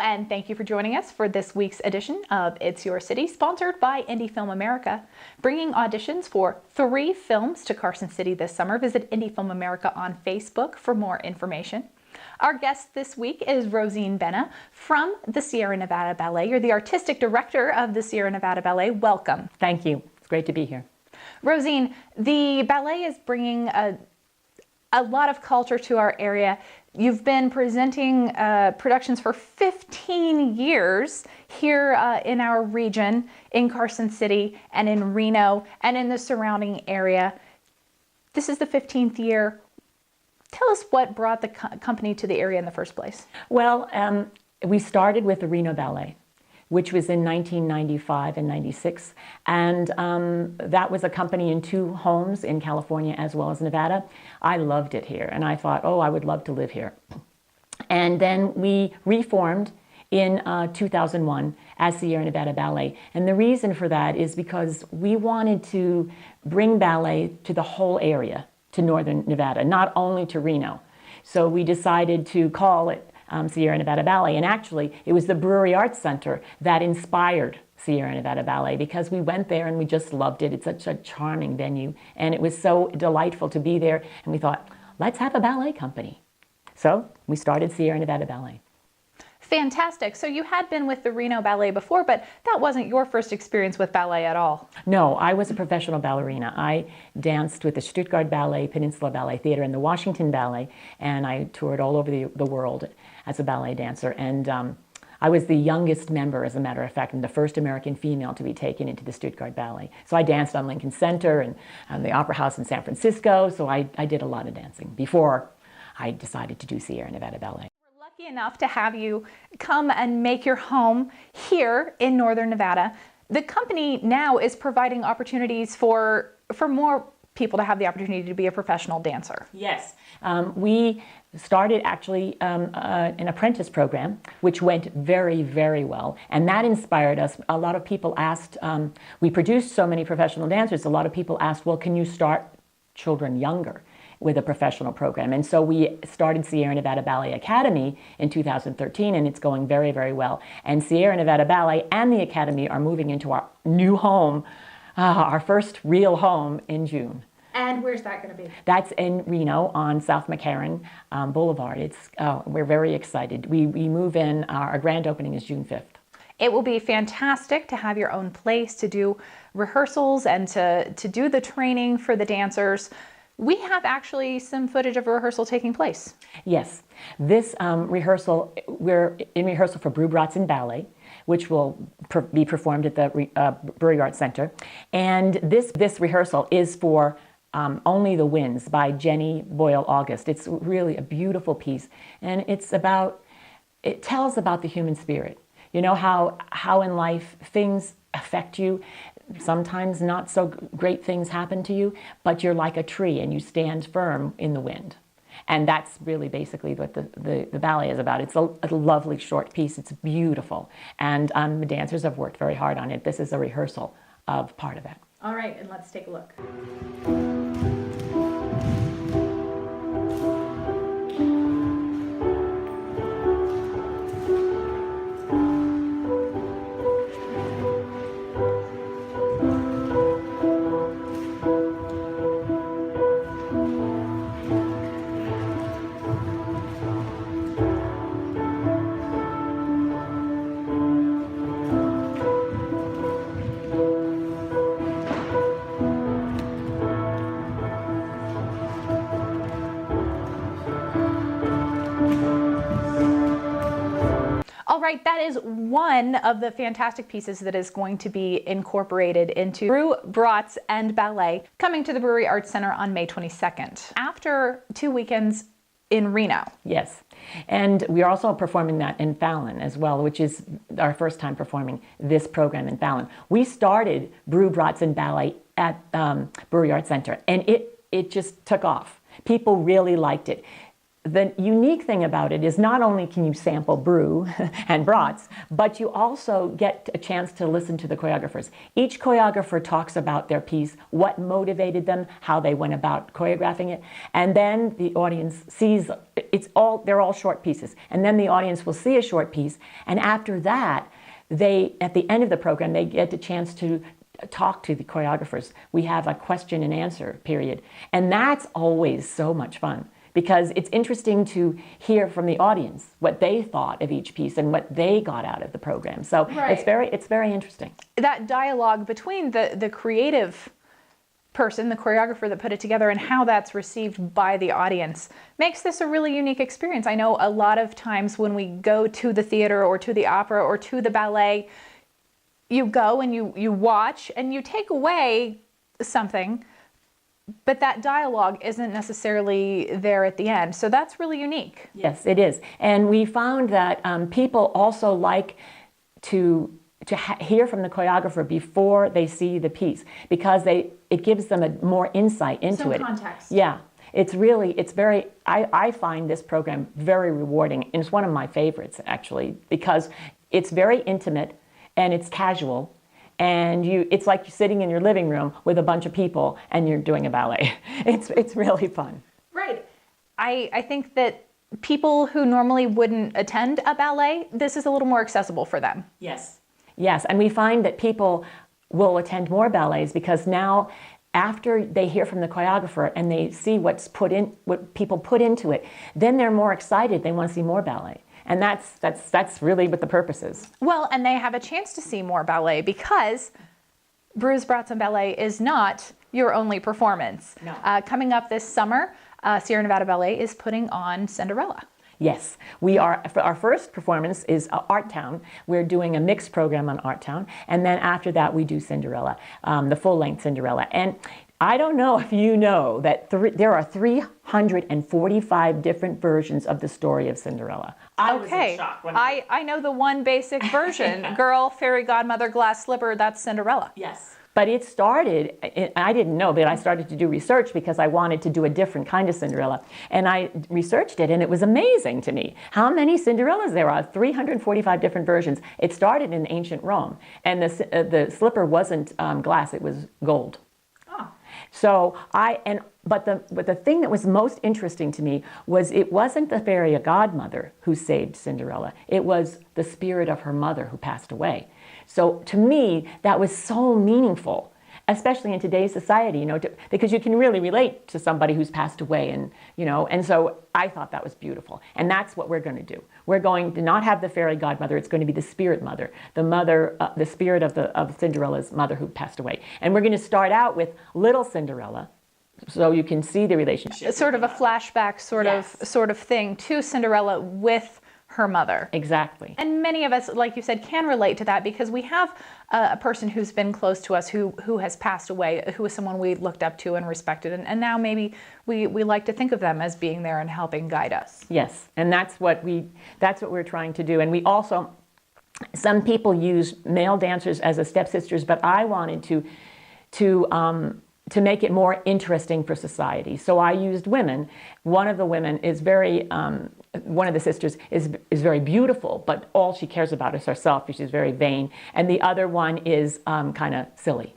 and thank you for joining us for this week's edition of It's Your City, sponsored by Indie Film America. Bringing auditions for 3 films to Carson City this summer. Visit Indie Film America on Facebook for more information. Our guest this week is Rosine Bena from the Sierra Nevada Ballet. You're the artistic director of the Sierra Nevada Ballet. Welcome. Thank you. It's great to be here. Rosine, the ballet is bringing a lot of culture to our area. You've been presenting productions for 15 years here in our region, in Carson City and in Reno and in the surrounding area. This is the 15th year. Tell us what brought the company to the area in the first place. Well, we started with the Reno Ballet, which was in 1995 and 96. And that was a company in 2 homes in California as well as Nevada. I loved it here, and I thought, oh, I would love to live here. And then we reformed in 2001 as Sierra Nevada Ballet. And the reason for that is because we wanted to bring ballet to the whole area, to Northern Nevada, not only to Reno. So we decided to call it Sierra Nevada Ballet. And actually, it was the Brewery Arts Center that inspired Sierra Nevada Ballet, because we went there and we just loved it. It's such a charming venue, and it was so delightful to be there. And we thought, let's have a ballet company. So we started Sierra Nevada Ballet. Fantastic. So you had been with the Reno Ballet before, but that wasn't your first experience with ballet at all. No, I was a professional ballerina. I danced with the Stuttgart Ballet, Peninsula Ballet Theater, and the Washington Ballet, and I toured all over the world as a ballet dancer. And I was the youngest member, as a matter of fact, and the first American female to be taken into the Stuttgart Ballet. So I danced on Lincoln Center and the Opera House in San Francisco, so I did a lot of dancing before I decided to do Sierra Nevada Ballet. Enough to have you come and make your home here in Northern Nevada. The company now is providing opportunities for more people to have the opportunity to be a professional dancer. Yes. We started actually an apprentice program, which went very, very well. And that inspired us. A lot of people asked, we produced so many professional dancers, a lot of people asked, well, can you start children younger with a professional program? And so we started Sierra Nevada Ballet Academy in 2013, and it's going very, very well. And Sierra Nevada Ballet and the Academy are moving into our new home, our first real home, in June. And where's that going to be? That's in Reno on South McCarran Boulevard. We're very excited. We move in, our grand opening is June 5th. It will be fantastic to have your own place to do rehearsals and to do the training for the dancers. We have actually some footage of a rehearsal taking place. Yes. This rehearsal, we're in rehearsal for Ballets Ballet, which will be performed at the Brewery Arts Center. And this rehearsal is for Only the Winds by Jenny Boyle August. It's really a beautiful piece. And it tells about the human spirit. You know how in life things affect you. Sometimes not so great things happen to you, but you're like a tree and you stand firm in the wind. And that's really basically what the ballet is about. It's a lovely short piece. It's beautiful. And the dancers have worked very hard on it. This is a rehearsal of part of that. All right, and let's take a look. All right, that is one of the fantastic pieces that is going to be incorporated into Brats and Ballet, coming to the Brewery Arts Center on May 22nd, after 2 weekends in Reno. Yes, and we are also performing that in Fallon as well, which is our first time performing this program in Fallon. We started Brats and Ballet at Brewery Arts Center, and it just took off. People really liked it. the unique thing about it is not only can you sample brew and brats, but you also get a chance to listen to the choreographers. Each choreographer talks about their piece, what motivated them, how they went about choreographing it, and then the audience sees, they're all short pieces, and then the audience will see a short piece, and after that, at the end of the program, they get the chance to talk to the choreographers. We have a question and answer period, and that's always so much fun, because it's interesting to hear from the audience what they thought of each piece and what they got out of the program. So it's very interesting. That dialogue between the creative person, the choreographer that put it together, and how that's received by the audience makes this a really unique experience. I know a lot of times when we go to the theater or to the opera or to the ballet, you go and you watch and you take away something, but that dialogue isn't necessarily there at the end. So that's really unique. Yes, it is. And we found that people also like to hear from the choreographer before they see the piece, because it gives them a more insight into it. Some context. Yeah. I find this program very rewarding, and it's one of my favorites, actually, because it's very intimate and it's casual. And it's like you're sitting in your living room with a bunch of people and you're doing a ballet. It's really fun. Right. I think that people who normally wouldn't attend a ballet, this is a little more accessible for them. Yes. Yes, and we find that people will attend more ballets because now, after they hear from the choreographer and they see what people put into it, then they're more excited. They want to see more ballet. And that's really what the purpose is. Well, and they have a chance to see more ballet because Brews, Brats, and Ballet is not your only performance. No. Coming up this summer, Sierra Nevada Ballet is putting on Cinderella. Yes, our first performance is Art Town. We're doing a mixed program on Art Town, and then after that we do Cinderella, the full-length Cinderella. And I don't know if you know that there are 345 different versions of the story of Cinderella. I was in shock when I know the one basic version. Yeah. Girl, fairy godmother, glass slipper, that's Cinderella. Yes. But it started, I didn't know, but I started to do research because I wanted to do a different kind of Cinderella. And I researched it, and it was amazing to me how many Cinderellas there are, 345 different versions. It started in ancient Rome, and the slipper wasn't glass, it was gold. Oh. So but the thing that was most interesting to me was it wasn't the fairy godmother who saved Cinderella. It was the spirit of her mother who passed away. So to me, that was so meaningful, especially in today's society, because you can really relate to somebody who's passed away, and so I thought that was beautiful. And that's what we're going to do. We're going to not have the fairy godmother. It's going to be the spirit mother, the spirit of Cinderella's mother who passed away. And we're going to start out with little Cinderella, so you can see the relationship. Sort of a flashback sort of thing to Cinderella with her mother. Exactly. And many of us, like you said, can relate to that because we have a person who's been close to us who has passed away, who was someone we looked up to and respected, and now maybe we like to think of them as being there and helping guide us. Yes, and that's what we're trying to do. And we also, some people use male dancers as a stepsisters, but I wanted to make it more interesting for society. So I used women. One of the women is one of the sisters is very beautiful, but all she cares about is herself. She's very vain. And the other one is kind of silly.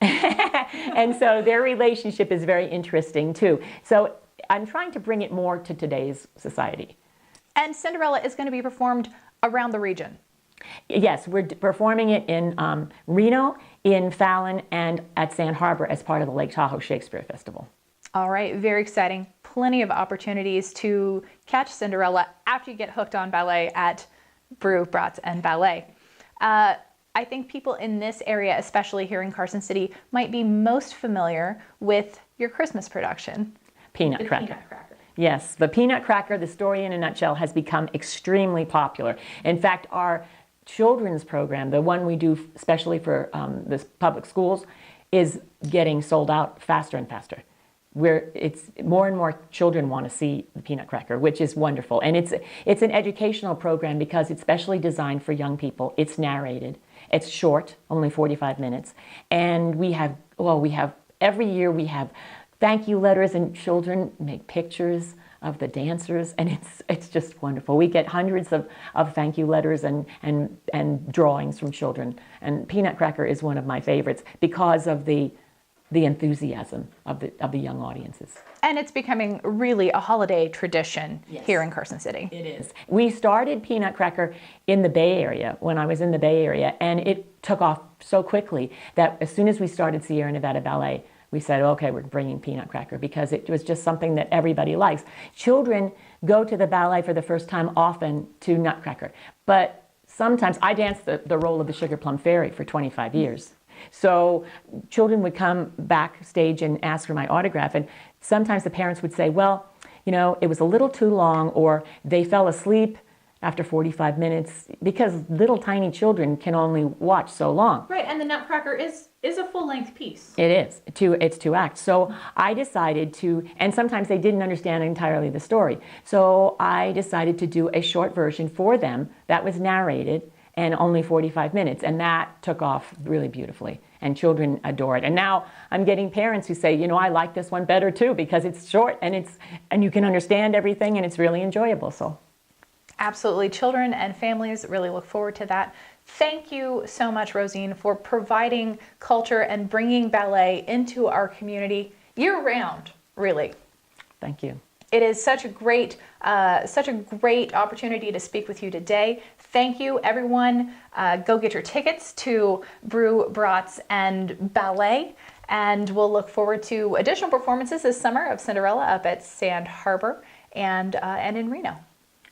And so their relationship is very interesting too. So I'm trying to bring it more to today's society. And Cinderella is going to be performed around the region. Yes, we're performing it in Reno, in Fallon, and at Sand Harbor as part of the Lake Tahoe Shakespeare Festival. All right, very exciting. Plenty of opportunities to catch Cinderella after you get hooked on ballet at Brew, Brats, and Ballet. I think people in this area, especially here in Carson City, might be most familiar with your Christmas production. Peanut Cracker. Yes, the Peanut Cracker, the story in a nutshell, has become extremely popular. In fact, our children's program, the one we do especially for the public schools, is getting sold out faster and faster. It's more and more children want to see the Peanut Cracker, which is wonderful. And it's an educational program because it's specially designed for young people. It's narrated. It's short, only 45 minutes. And every year we have thank you letters, and children make pictures of the dancers, and it's just wonderful. We get hundreds of thank you letters and drawings from children, and Peanut Cracker is one of my favorites because of the enthusiasm of the young audiences. And it's becoming really a holiday tradition here in Carson City. It is. We started Peanut Cracker in the Bay Area, when I was in the Bay Area, and it took off so quickly that as soon as we started Sierra Nevada Ballet, we said, okay, we're bringing Peanut Cracker, because it was just something that everybody likes. Children go to the ballet for the first time often to Nutcracker, but sometimes I danced the role of the Sugar Plum Fairy for 25 years. So children would come backstage and ask for my autograph, and sometimes the parents would say, well, you know, it was a little too long, or they fell asleep after 45 minutes, because little tiny children can only watch so long. Right, and the Nutcracker is a full-length piece. It is. It's 2 acts. So I decided to, and sometimes they didn't understand entirely the story, so I decided to do a short version for them that was narrated and only 45 minutes, and that took off really beautifully, and children adore it. And now I'm getting parents who say, you know, I like this one better too, because it's short and you can understand everything, and it's really enjoyable. So absolutely, children and families really look forward to that. Thank you so much, Rosine, for providing culture and bringing ballet into our community year-round, really. Thank you. It is such a great opportunity to speak with you today. Thank you, everyone. Go get your tickets to Brew, Brats, and Ballet, and we'll look forward to additional performances this summer of Cinderella up at Sand Harbor and in Reno.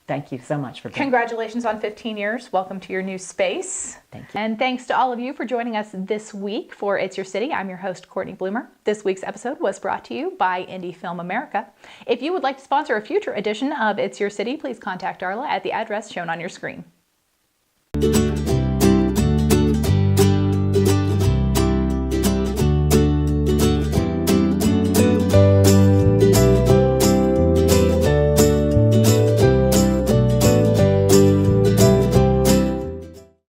Thank you so much for being. Congratulations on 15 years. Welcome to your new space. Thank you. And thanks to all of you for joining us this week for It's Your City. I'm your host, Cortney Bloomer. This week's episode was brought to you by Indie Film America. If you would like to sponsor a future edition of It's Your City, please contact Darla at the address shown on your screen.